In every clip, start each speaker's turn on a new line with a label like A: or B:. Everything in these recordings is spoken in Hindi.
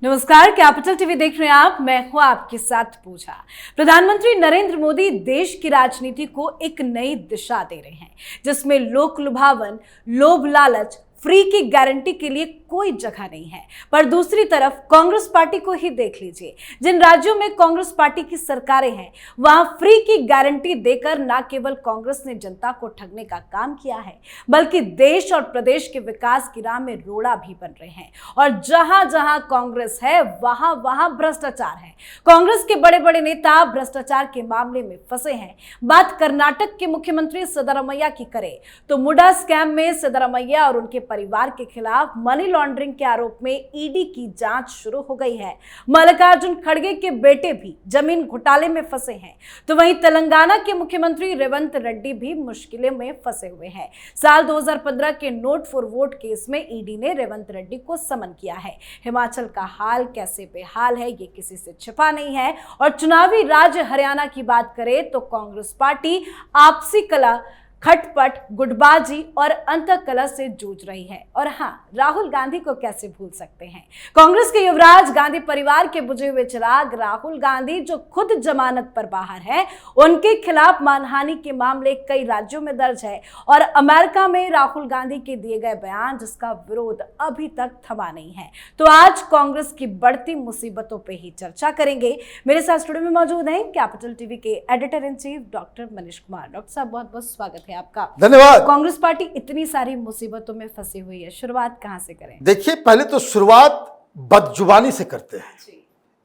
A: नमस्कार, कैपिटल टीवी देख रहे हैं आप। मैं हूं आपके साथ पूजा। प्रधानमंत्री नरेंद्र मोदी देश की राजनीति को एक नई दिशा दे रहे हैं, जिसमें लोक लुभावन, लोभ लालच, फ्री की गारंटी के लिए कोई जगह नहीं है। पर दूसरी तरफ कांग्रेस पार्टी को ही देख लीजिए। जिन राज्यों में कांग्रेस पार्टी की सरकारें हैं, वहां फ्री की गारंटी देकर न केवल कांग्रेस ने जनता को ठगने का काम किया है, बल्कि देश और प्रदेश के विकास की राह में रोड़ा भी बन रहे हैं। और जहां जहां कांग्रेस है, वहां वहां भ्रष्टाचार है। कांग्रेस के बड़े बड़े नेता भ्रष्टाचार के मामले में फंसे हैं। बात कर्नाटक के मुख्यमंत्री सिद्धरामैया की करें तो मुडा स्कैम में सिद्धरामैया और उनके परिवार के खिलाफ मनी लॉन्ड्रिंग के आरोप में ईडी की जांच शुरू हो गई है। मल्लिकार्जुन खड़गे के बेटे भी जमीन घोटाले में फंसे हैं, तो वहीं तेलंगाना के मुख्यमंत्री रेवंत रेड्डी भी मुश्किलों में फंसे हुए हैं। साल 2015 के नोट फॉर वोट केस में ईडी ने रेवंत रेड्डी को समन किया है। हिमाचल का हाल कैसे बेहाल है, ये किसी से छिपा नहीं है। और चुनावी राज्य हरियाणा की बात करें तो कांग्रेस पार्टी आपसी कला, खटपट, गुटबाजी और अंतकलह से जूझ रही है। और हां, राहुल गांधी को कैसे भूल सकते हैं। कांग्रेस के युवराज गांधी परिवार के बुझे हुए चिराग राहुल गांधी, जो खुद जमानत पर बाहर हैं, उनके खिलाफ मानहानि के मामले कई राज्यों में दर्ज है। और अमेरिका में राहुल गांधी के दिए गए बयान, जिसका विरोध अभी तक थमा नहीं है। तो आज कांग्रेस की बढ़ती मुसीबतों पर ही चर्चा करेंगे। मेरे साथ स्टूडियो में मौजूद हैं कैपिटल टीवी के editor in chief doctor Manish Kumar. Doctor साहब, बहुत बहुत स्वागत है आपका।
B: धन्यवाद।
A: कांग्रेस पार्टी इतनी सारी मुसीबतों में फंसी हुई है, शुरुआत कहां से करें?
B: देखिए, पहले तो शुरुआत बदजुबानी से करते हैं।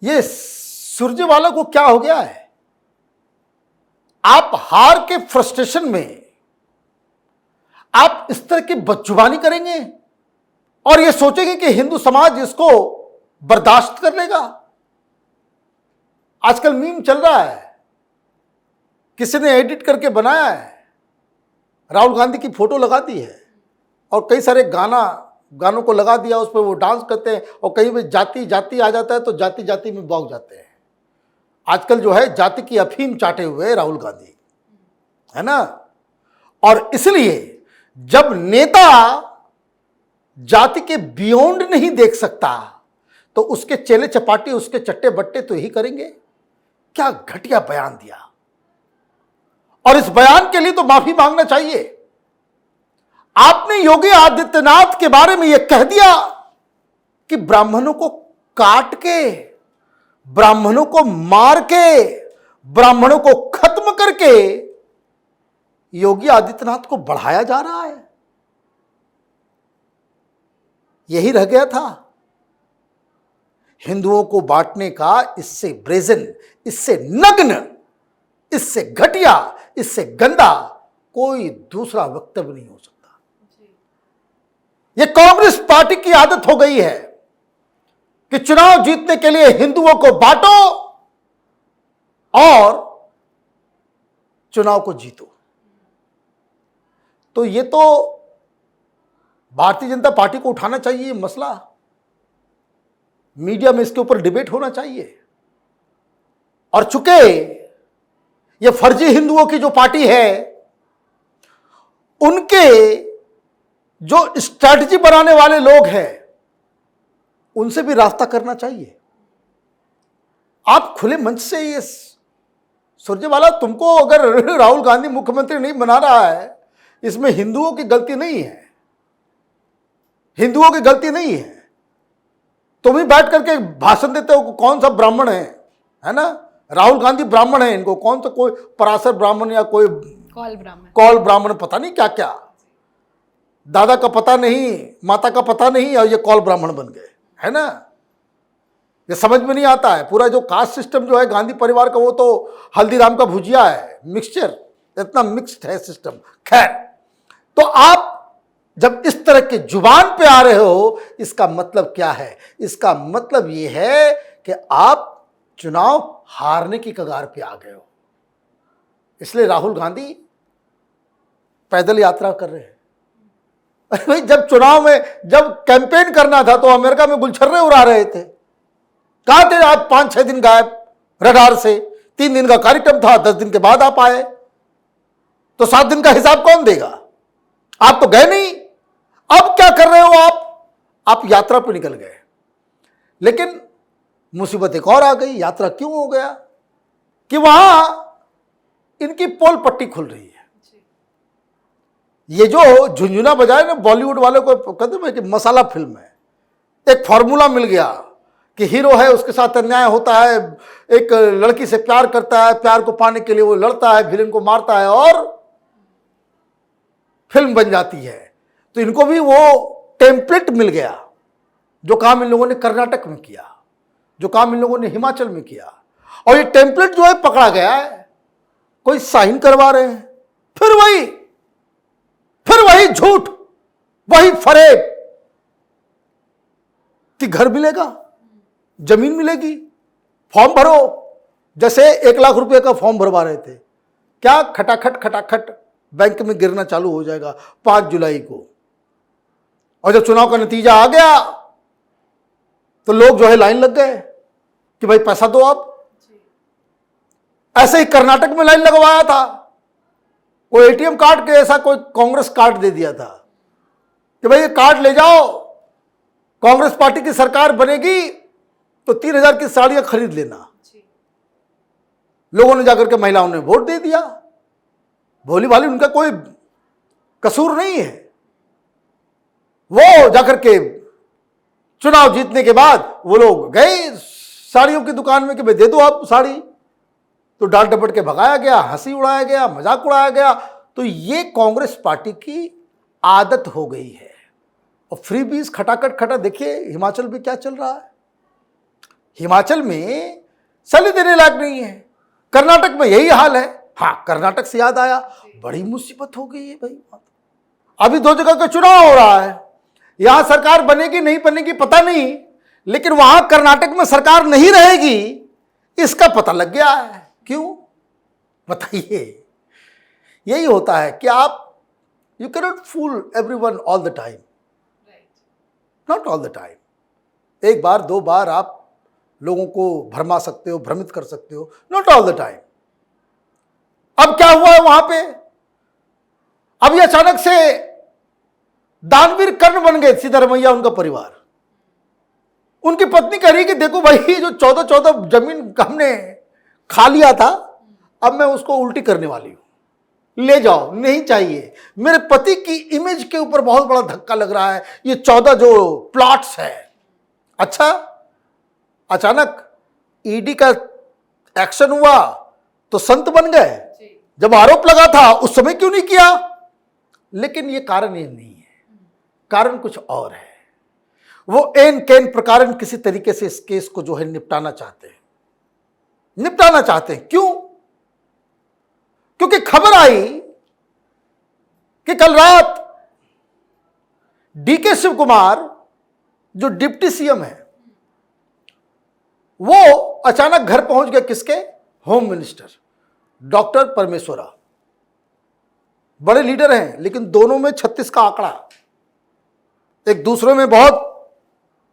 B: ये सुरजेवाला को क्या हो गया है? आप हार के फ्रस्ट्रेशन में आप इस तरह की बदजुबानी करेंगे और ये सोचेंगे कि हिंदू समाज इसको बर्दाश्त कर लेगा। आजकल मीम चल रहा है, किसी ने एडिट करके बनाया है, राहुल गांधी की फोटो लगा दी है और कई सारे गानों को लगा दिया, उस पर वो डांस करते हैं और कहीं भी जाति जाति आ जाता है तो जाति जाति में बौक जाते हैं। आजकल जो है जाति की अफीम चाटे हुए राहुल गांधी, है ना। और इसलिए जब नेता जाति के बियॉन्ड नहीं देख सकता तो उसके चेले चपाटी, उसके चट्टे बट्टे तो यही करेंगे। क्या घटिया बयान दिया, और इस बयान के लिए तो माफी मांगना चाहिए। आपने योगी आदित्यनाथ के बारे में यह कह दिया कि ब्राह्मणों को काट के, ब्राह्मणों को मार के, ब्राह्मणों को खत्म करके योगी आदित्यनाथ को बढ़ाया जा रहा है। यही रह गया था। हिंदुओं को बांटने का इससे ब्रेजन, इससे नग्न, इससे घटिया, इससे गंदा कोई दूसरा वक्तव्य नहीं हो सकता। यह कांग्रेस पार्टी की आदत हो गई है कि चुनाव जीतने के लिए हिंदुओं को बांटो और चुनाव को जीतो। तो यह तो भारतीय जनता पार्टी को उठाना चाहिए मसला, मीडिया में इसके ऊपर डिबेट होना चाहिए। और चूंकि ये फर्जी हिंदुओं की जो पार्टी है, उनके जो स्ट्रैटेजी बनाने वाले लोग हैं, उनसे भी रास्ता करना चाहिए। आप खुले मंच से ये सुरजेवाला, तुमको अगर राहुल गांधी मुख्यमंत्री नहीं बना रहा है, इसमें हिंदुओं की गलती नहीं है, हिंदुओं की गलती नहीं है। तुम ही बैठ करके भाषण देते हो कौन सा ब्राह्मण है ना। राहुल गांधी ब्राह्मण है, इनको कौन सा कोई पराशर ब्राह्मण या कोई कौल ब्राह्मण, पता नहीं क्या क्या, दादा का पता नहीं, माता का पता नहीं, और ये कौल ब्राह्मण बन गए, है ना। ये समझ में नहीं आता है। पूरा जो कास्ट सिस्टम जो है गांधी परिवार का, वो तो हल्दीराम का भुजिया है, मिक्सचर, इतना मिक्स्ड है सिस्टम। खैर, तो आप जब इस तरह के जुबान पे आ रहे हो, इसका मतलब क्या है? इसका मतलब ये है कि आप चुनाव हारने की कगार पे आ गए हो। इसलिए राहुल गांधी पैदल यात्रा कर रहे हैं। अरे भाई, जब चुनाव में जब कैंपेन करना था तो अमेरिका में गुलछर्रे उड़ा रहे थे। कहां थे आप? 5-6 दिन गायब रडार से। 3 दिन का कार्यक्रम था, 10 दिन के बाद आप आए, तो 7 दिन का हिसाब कौन देगा? आप तो गए नहीं। अब क्या कर रहे हो आप यात्रा पर निकल गए। लेकिन मुसीबत एक और आ गई। यात्रा क्यों हो गया कि वहां इनकी पोल पट्टी खुल रही है। ये जो झुंझुना बजाए ना, बॉलीवुड वाले को कहते हैं कि मसाला फिल्म है। एक फॉर्मूला मिल गया कि हीरो है, उसके साथ अन्याय होता है, एक लड़की से प्यार करता है, प्यार को पाने के लिए वो लड़ता है, विलेन को मारता है और फिल्म बन जाती है। तो इनको भी वो टेम्पलेट मिल गया। जो काम इन लोगों ने कर्नाटक में किया, जो काम इन लोगों ने हिमाचल में किया, और ये टेम्पलेट जो है पकड़ा गया है। कोई साइन करवा रहे हैं, फिर वही झूठ, वही फरेब कि घर मिलेगा, जमीन मिलेगी, फॉर्म भरो। जैसे 1 लाख रुपए का फॉर्म भरवा रहे थे, क्या खटाखट बैंक में गिरना चालू हो जाएगा 5 जुलाई को। और जब चुनाव का नतीजा आ गया तो लोग जो है लाइन लग गए कि भाई पैसा दो आप। ऐसे ही कर्नाटक में लाइन लगवाया था, वो एटीएम कार्ड के ऐसा कोई कांग्रेस कार्ड दे दिया था कि भाई ये कार्ड ले जाओ, कांग्रेस पार्टी की सरकार बनेगी तो 3000 की साड़ियां खरीद लेना। लोगों ने जाकर के महिलाओं ने वोट दे दिया। भोली भाली उनका कोई कसूर नहीं है। वो जाकर के चुनाव जीतने के बाद वो लोग गए साड़ियों की दुकान में कि भाई दे दो आप साड़ी। तो डांट डपट के भगाया गया, हंसी उड़ाया गया, मजाक उड़ाया गया। तो ये कांग्रेस पार्टी की आदत हो गई है। और फ्री बीज खटा देखिए हिमाचल में क्या चल रहा है। हिमाचल में सली देने लायक नहीं है। कर्नाटक में यही हाल है। हाँ, कर्नाटक से याद आया, बड़ी मुसीबत हो गई है भाई। अभी 2 जगह का चुनाव हो रहा है। यहां सरकार बनेगी नहीं बनेगी पता नहीं, लेकिन वहां कर्नाटक में सरकार नहीं रहेगी इसका पता लग गया है। क्यों बताइए? यही होता है कि आप you cannot fool everyone all the time, not all the time. 1 बार 2 बार आप लोगों को भरमा सकते हो, भ्रमित कर सकते हो, नॉट ऑल द टाइम। अब क्या हुआ है वहां पे? अब ये अचानक से दानवीर कर्ण बन गए सिद्धरमैया, उनका परिवार। उनकी पत्नी कह रही कि देखो भाई, जो 14 जमीन हमने खा लिया था, अब मैं उसको उल्टी करने वाली हूं, ले जाओ, नहीं चाहिए। मेरे पति की इमेज के ऊपर बहुत बड़ा धक्का लग रहा है ये 14 जो प्लॉट्स है। अच्छा, अचानक ईडी का एक्शन हुआ तो संत बन गए। जब आरोप लगा था उस समय क्यों नहीं किया? लेकिन ये कारण ये नहीं है, कारण कुछ और है। वो एन कैन प्रकार किसी तरीके से इस केस को जो है निपटाना चाहते हैं। क्यों? क्योंकि खबर आई कि कल रात डीके शिव कुमार जो डिप्टी सीएम है वो अचानक घर पहुंच गए। किसके? होम मिनिस्टर डॉक्टर परमेश्वरा। बड़े लीडर हैं, लेकिन दोनों में 36 का आंकड़ा, एक दूसरे में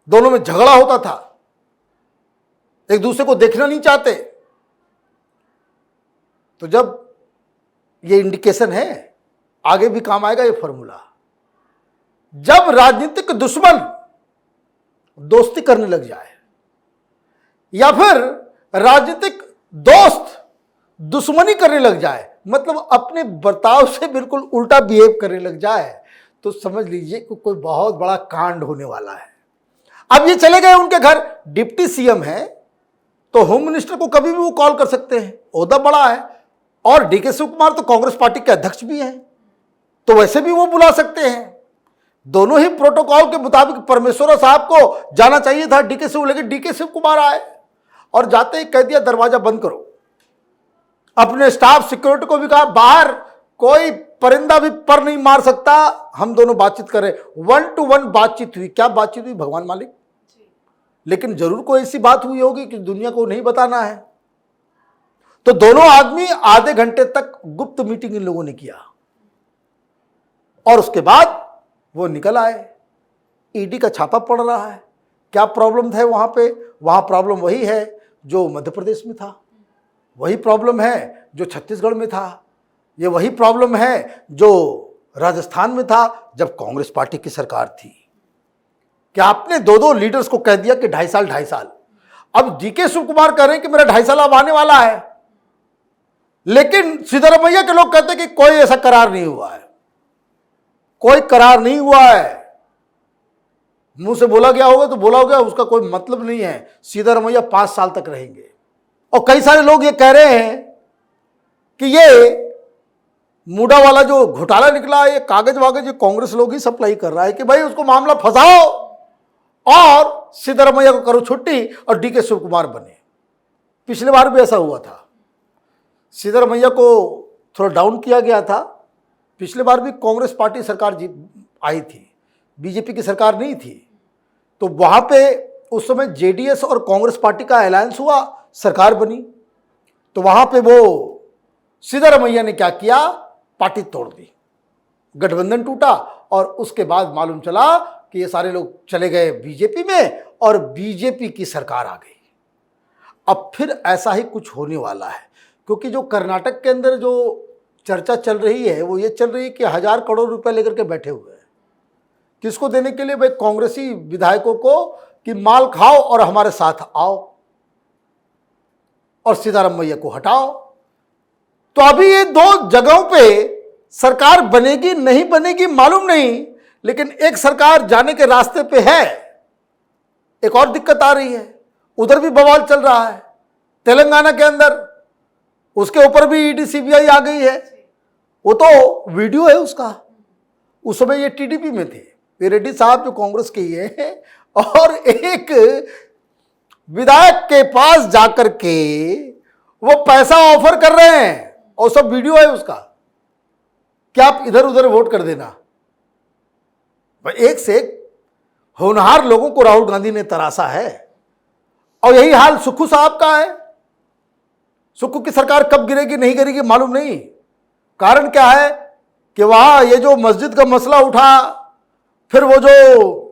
B: दोनों में झगड़ा होता था, एक दूसरे को देखना नहीं चाहते। तो जब ये इंडिकेशन है, आगे भी काम आएगा ये फॉर्मूला। जब राजनीतिक दुश्मन दोस्ती करने लग जाए या फिर राजनीतिक दोस्त दुश्मनी करने लग जाए, मतलब अपने बर्ताव से बिल्कुल उल्टा बिहेव करने लग जाए, तो समझ लीजिए कि कोई बहुत बड़ा कांड होने वाला है। अब ये चले गए उनके घर, डिप्टी सीएम है तो होम मिनिस्टर को कभी भी वो कॉल कर सकते हैं, ओहदा बड़ा है। और डीके शिव कुमार तो कांग्रेस पार्टी के अध्यक्ष भी हैं, तो वैसे भी वो बुला सकते हैं। दोनों ही प्रोटोकॉल के मुताबिक परमेश्वरा साहब को जाना चाहिए था डीके शिव, लेकिन डीके शिव कुमार आए और जाते ही कह दिया दरवाजा बंद करो। अपने स्टाफ सिक्योरिटी को भी कहा बाहर कोई परिंदा भी पर नहीं मार सकता, हम दोनों बातचीत करें। 1 to 1 बातचीत हुई। क्या बातचीत हुई भगवान मालिक, लेकिन जरूर कोई ऐसी बात हुई होगी कि दुनिया को नहीं बताना है। तो दोनों आदमी आधे घंटे तक गुप्त मीटिंग इन लोगों ने किया और उसके बाद वो निकल आए। ईडी का छापा पड़ रहा है। क्या प्रॉब्लम था वहां पे? वहां प्रॉब्लम वही है जो मध्य प्रदेश में था, वही प्रॉब्लम है जो छत्तीसगढ़ में था, ये वही प्रॉब्लम है जो राजस्थान में था जब कांग्रेस पार्टी की सरकार थी। कि आपने 2-2 लीडर्स को कह दिया कि 2.5 साल अब डीके शिव कुमार कह रहे हैं कि मेरा 2.5 साल अब आने वाला है, लेकिन सिद्धरामैया के लोग कहते हैं कि कोई ऐसा करार नहीं हुआ है, कोई करार नहीं हुआ है। मुंह से बोला गया होगा तो बोला होगा, उसका कोई मतलब नहीं है। सिद्धरामैया 5 साल तक रहेंगे। और कई सारे लोग ये कह रहे हैं कि ये मूडा वाला जो घोटाला निकला, ये कागज वागज ये कांग्रेस लोग ही सप्लाई कर रहा है कि भाई उसको मामला फंसाओ और सिद्धरामैया को करो छुट्टी और डीके शिव कुमार बने। पिछले बार भी ऐसा हुआ था, सिद्धरामैया को थोड़ा डाउन किया गया था। पिछले बार भी कांग्रेस पार्टी सरकार आई थी, बीजेपी की सरकार नहीं थी, तो वहां पे उस समय जेडीएस और कांग्रेस पार्टी का अलायंस हुआ, सरकार बनी। तो वहां पे वो सिद्धरामैया ने क्या किया, पार्टी तोड़ दी, गठबंधन टूटा और उसके बाद मालूम चला कि ये सारे लोग चले गए बीजेपी में और बीजेपी की सरकार आ गई। अब फिर ऐसा ही कुछ होने वाला है, क्योंकि जो कर्नाटक के अंदर जो चर्चा चल रही है वो ये चल रही है कि 1000 करोड़ रुपए लेकर के बैठे हुए हैं। किसको देने के लिए? भाई कांग्रेसी विधायकों को कि माल खाओ और हमारे साथ आओ और सिद्धरामैया को हटाओ। तो अभी ये 2 जगहों पे सरकार बनेगी नहीं बनेगी मालूम नहीं, लेकिन एक सरकार जाने के रास्ते पे है। एक और दिक्कत आ रही है, उधर भी बवाल चल रहा है तेलंगाना के अंदर, उसके ऊपर भी ईडी सीबीआई आ गई है। वो तो वीडियो है उसका, उस समय ये टीडीपी में थे, ये रेड्डी साहब जो कांग्रेस के ही है, और एक विधायक के पास जाकर के वो पैसा ऑफर कर रहे हैं और सब वीडियो है उसका कि आप इधर उधर वोट कर देना। एक से एक होनहार लोगों को राहुल गांधी ने तराशा है और यही हाल सुक्खू साहब का है। सुक्खू की सरकार कब गिरेगी नहीं गिरेगी मालूम नहीं। कारण क्या है कि वहां ये जो मस्जिद का मसला उठा, फिर वो जो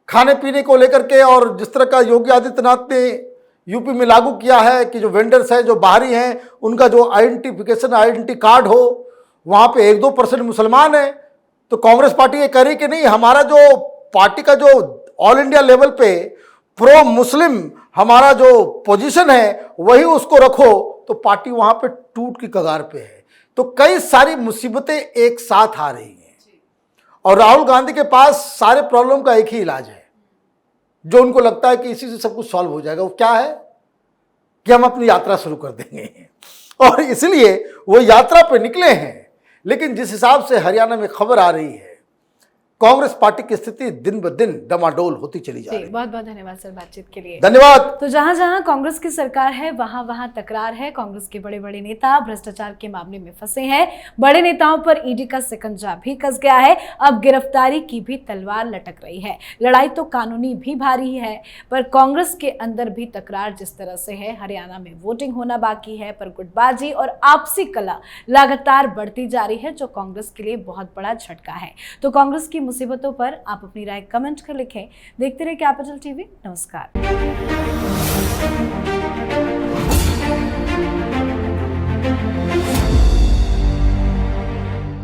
B: खाने पीने को लेकर के, और जिस तरह का योगी आदित्यनाथ ने यूपी में लागू किया है कि जो वेंडर्स हैं जो बाहरी हैं उनका जो आइडेंटिटी कार्ड हो, वहां पे 1-2% मुसलमान है। तो कांग्रेस पार्टी ये कह रही कि नहीं, हमारा जो पार्टी का जो ऑल इंडिया लेवल पे प्रो मुस्लिम हमारा जो पोजीशन है वही उसको रखो, तो पार्टी वहां पे टूट की कगार पे है। तो कई सारी मुसीबतें एक साथ आ रही हैं और राहुल गांधी के पास सारे प्रॉब्लम का एक ही इलाज है जो उनको लगता है कि इसी से सब कुछ सॉल्व हो जाएगा। वो क्या है कि हम अपनी यात्रा शुरू कर देंगे, और इसलिए वो यात्रा पे निकले हैं। लेकिन जिस हिसाब से हरियाणा में खबर आ रही है, कांग्रेस पार्टी की स्थिति दिन ब दिन डमाडोल होती चली जा रही है।
A: बहुत बहुत धन्यवाद सर बातचीत के लिए।
B: धन्यवाद।
A: तो जहां जहां कांग्रेस की सरकार है वहां वहां तकरार है। कांग्रेस के बड़े बड़े नेता भ्रष्टाचार के मामले में फंसे हैं। बड़े नेताओं पर ईडी का शिकंजा भी कस गया है। अब गिरफ्तारी की भी तलवार लटक रही है। लड़ाई तो कानूनी भी भारी है, पर कांग्रेस के अंदर भी तकरार जिस तरह से है, हरियाणा में वोटिंग होना बाकी है, पर गुटबाजी और आपसी कलह लगातार बढ़ती जा रही है, जो कांग्रेस के लिए बहुत बड़ा झटका है। तो कांग्रेस की मुसीबतों पर आप अपनी राय कमेंट कर लिखें। देखते रहिए कैपिटल टीवी। नमस्कार।